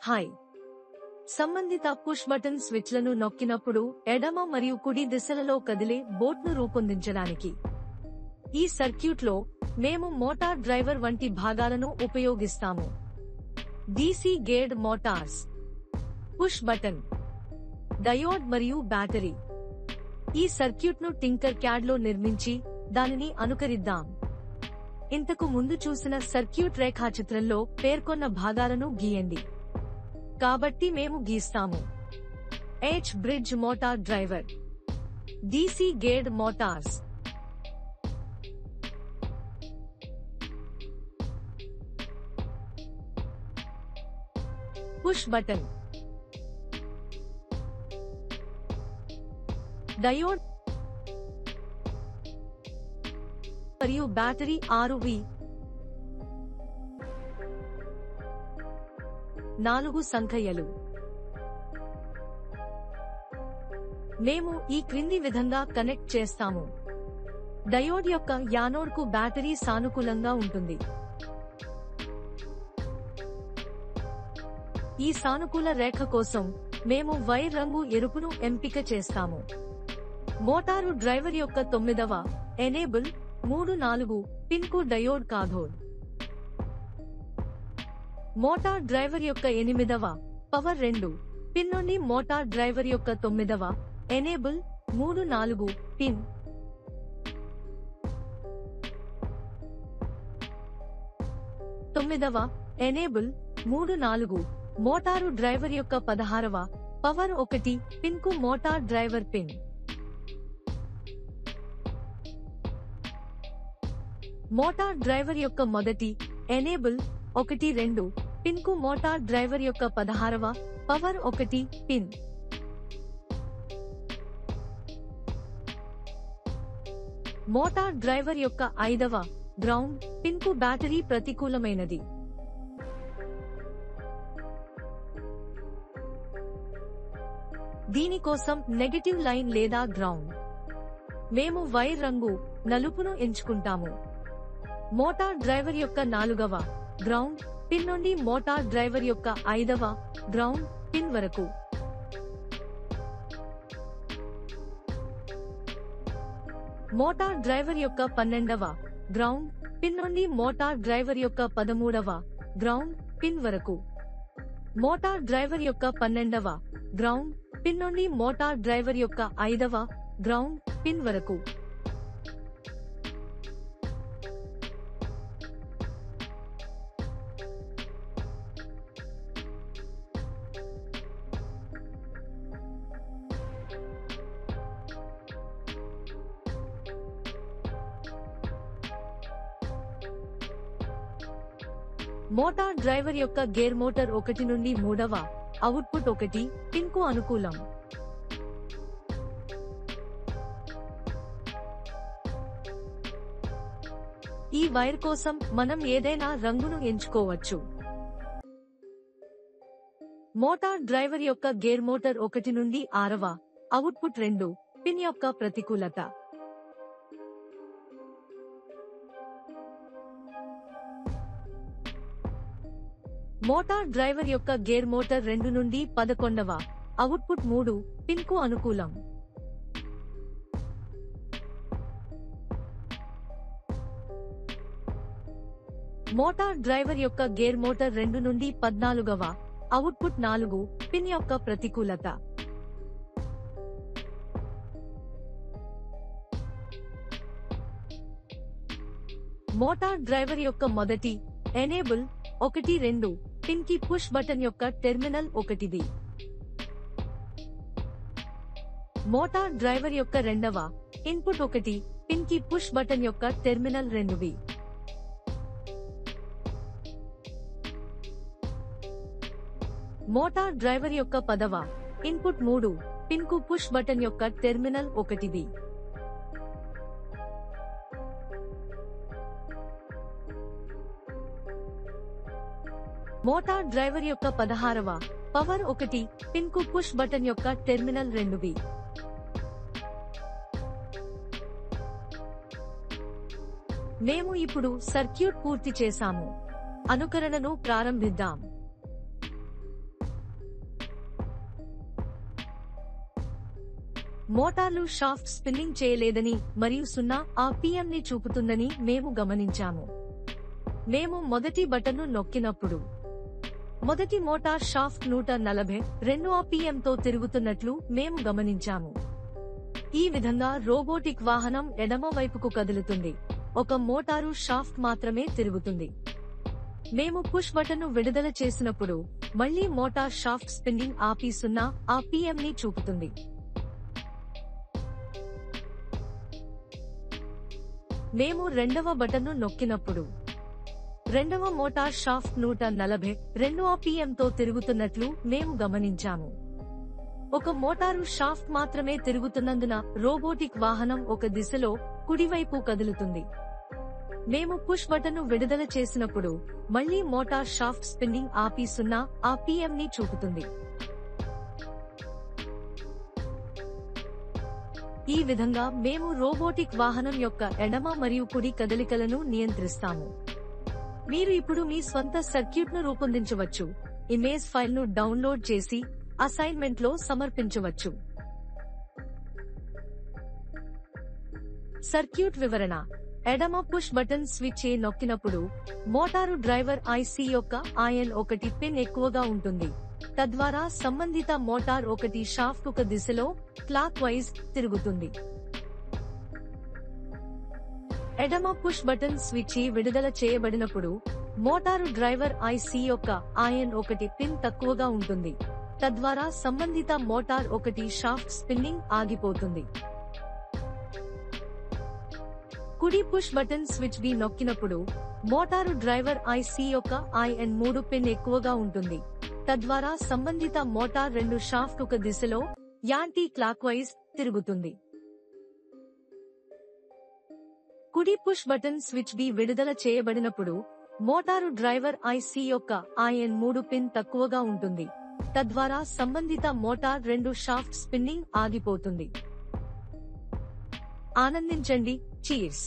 Hi. సంబంధిత push button స్విచ్లను నొక్కినప్పుడు ఎడమ మరియు కుడి దిశలలో కదిలే బోట్ను రూపొందించడానికి ఈ సర్క్యూట్లో మేము మోటార్ డ్రైవర్ వంటి భాగాలను ఉపయోగిస్తాము. DC geared Motors, push button, diode మరియు బ్యాటరీ. ఈ సర్క్యూట్ను టింకర్ క్యాడ్లో నిర్మించి దానిని అనుకరిద్దాం. ఇంతకు ముందు చూసిన సర్క్యూట్ రేఖాచిత్రంలో పేర్కొన్న భాగాలను గీయండి. కాబట్టి మేము గీస్తాము. H bridge motor driver, DC geared Motors, push button, diode మరియు బ్యాటరీ 6V 4 సంఖ్యలు. మేము ఈ క్రింది విధంగా కనెక్ట్ చేస్తాము. డయోడ్ యొక్క యానోడ్ కు బ్యాటరీ సానుకూలంగా ఉంటుంది. ఈ సానుకూల రేఖ కోసం మేము వైర్ రంగు ఎరుపును ఎంపిక చేస్తాము. మోటారు డ్రైవర్ యొక్క 9వ ఎనేబుల్ 3-4 పిన్ కు డయోడ్ కాథోడ్. మోటార్ డ్రైవర్ యొక్క 8వ పవర్ 2 పిన్ నుండి మోటార్ డ్రైవర్ యొక్క 9వ ఎనేబుల్ 3-4 పిన్. తొమ్మిదవ ఎనేబుల్ 3-4 మోటారు డ్రైవర్ యొక్క 16వ పవర్ 1 పిన్ కు motor driver pin. Motor driver యొక్క మొదటి ఎనేబుల్ 1-2 పిన్ కు మోటార్ డ్రైవర్ యొక్క 16వ పవర్ 1 పిన్. మోటార్ డ్రైవర్ యొక్క 5వ గ్రౌండ్ పిన్ కు బ్యాటరీ ప్రతికూలమైనది. దీనికోసం నెగటివ్ లైన్ లేదా గ్రౌండ్. మేము వైర్ రంగు నలుపును ఎంచుకుంటాము. మోటార్ డ్రైవర్ యొక్క 4వ గ్రౌండ్ పిన్ నుండి మోటార్ డ్రైవర్ యొక్క 5వ గ్రౌండ్ పిన్ వరకు. మోటార్ డ్రైవర్ యొక్క 12వ గ్రౌండ్ పిన్ నుండి మోటార్ డ్రైవర్ యొక్క 13వ గ్రౌండ్ పిన్ వరకు. మోటార్ డ్రైవర్ యొక్క 12వ గ్రౌండ్ పిన్ నుండి మోటార్ డ్రైవర్ యొక్క 5వ గ్రౌండ్ పిన్ వరకు. మోటార్ డ్రైవర్ యొక్క గేర్ మోటార్ 1 నుండి 3వ అవుట్పుట్ 1 పిన్ కు అనుకూలం. ఈ వైర్ కోసం మనం ఏదైనా రంగును ఎంచుకోవచ్చు. మోటార్ డ్రైవర్ యొక్క గేర్ మోటార్ 1 నుండి 6వ అవుట్పుట్ 2 పిన్ యొక్క ప్రతికూలత. మోటార్ డ్రైవర్ యొక్క గేర్ మోటార్ 2 నుండి 11వ అవుట్పుట్ 3 పిన్ కు అనుకూలం. మోటార్ డ్రైవర్ యొక్క గేర్ మోటార్ 2 నుండి 14వ అవుట్పుట్ 4 పిన్ యొక్క ప్రతికూలత. మోటార్ డ్రైవర్ యొక్క మొదటి ఎనేబుల్ 1-2 పిన్ కి పుష్ బటన్ యొక్క టెర్మినల్ 1ది. మోటార్ డ్రైవర్ యొక్క 2వ ఇన్పుట్ 1 పిన్ కి పుష్ బటన్ యొక్క టెర్మినల్ 2వి. మోటార్ డ్రైవర్ యొక్క 10వ ఇన్పుట్ 3 పిన్ కు పుష్ బటన్ యొక్క టెర్మినల్ 1ది. మోటార్ డ్రైవర్ యొక్క 16వ పవర్ 1 పిన్ కు పుష్ బటన్ యొక్క టెర్మినల్ 2వి. మేము ఇప్పుడు సర్క్యూట్ పూర్తి చేశాము. అనుకరణను ప్రారంభిద్దాం. మోటార్లు షాఫ్ట్ స్పిన్నింగ్ చేయలేదని మరియు 0 RPM ని చూపుతుందని మేము గమనించాము. మేము మొదటి బటన్ను నొక్కినప్పుడు మొదటి మోటార్ షాఫ్ట్ 142 RPM తో తిరుగుతున్నట్లు మేము గమనించాము. ఈ విధంగా రోబోటిక్ వాహనం ఎడమ వైపుకు కదులుతుంది. ఒక మోటారు షాఫ్ట్ మాత్రమే తిరుగుతుంది. మేము పుష్ బటన్ను విడుదల చేసినప్పుడు మళ్లీ మోటార్ షాఫ్ట్ స్పిన్నింగ్ ఆపి 0 RPM ని చూపుతుంది. మేము రెండవ బటన్ను నొక్కినప్పుడు రెండవ మోటార్ షాఫ్ట్ 142 RPM తో తిరుగుతున్నట్లు మేము గమనించాము. ఒక మోటారు షాఫ్ట్ మాత్రమే తిరుగుతున్నందున రోబోటిక్ వాహనం ఒక దిశలో కుడివైపు కదులుతుంది. మేము పుష్ బటన్ను విడుదల చేసినప్పుడు మళ్లీ మోటార్ షాఫ్ట్ స్పిన్నింగ్ ఆపి 0 RPM ని చూపుతుంది. ఈ విధంగా మేము రోబోటిక్ వాహనం యొక్క ఎడమ మరియు కుడి కదలికలను నియంత్రిస్తాము. మీరు ఇప్పుడు మీ స్వంత సర్క్యూట్ను రూపొందించవచ్చు. ఇమేజ్ ఫైల్ను డౌన్లోడ్ చేసి అసైన్మెంట్లో సమర్పించవచ్చు. సర్క్యూట్ వివరణ: ఎడమ పుష్ బటన్ స్విచ్ ఏ నొక్కినప్పుడు మోటారు డ్రైవర్ IC యొక్క IN1 పిన్ ఎక్కువగా ఉంటుంది. తద్వారా సంబంధిత మోటార్ 1 షాఫ్ట్ ఒక దిశలో క్లాక్ వైజ్ తిరుగుతుంది. ఎడమ పుష్ బటన్ స్విచ్ విడుదల చేయబడినప్పుడు మోటారు డ్రైవర్ IC యొక్క IN1 పిన్ తక్కువగా ఉంటుంది. తద్వారా సంబంధిత మోటార్ 1 షాఫ్ట్ స్పిన్నింగ్ ఆగిపోతుంది. కుడి పుష్ బటన్ స్విచ్ B నొక్కినప్పుడు మోటారు డ్రైవర్ IC యొక్క IN3 పిన్ ఎక్కువగా ఉంటుంది. తద్వారా సంబంధిత మోటార్ 2 షాఫ్ట్ ఒక దిశలో యాంటీ క్లాక్ వైజ్ తిరుగుతుంది. కుడి పుష్ బటన్ స్విచ్ B విడుదల చేయబడినప్పుడు మోటారు డ్రైవర్ IC యొక్క IN3 పిన్ తక్కువగా ఉంటుంది. తద్వారా సంబంధిత మోటార్ 2 షాఫ్ట్ స్పిన్నింగ్ ఆగిపోతుంది. ఆనందించండి. చీర్స్.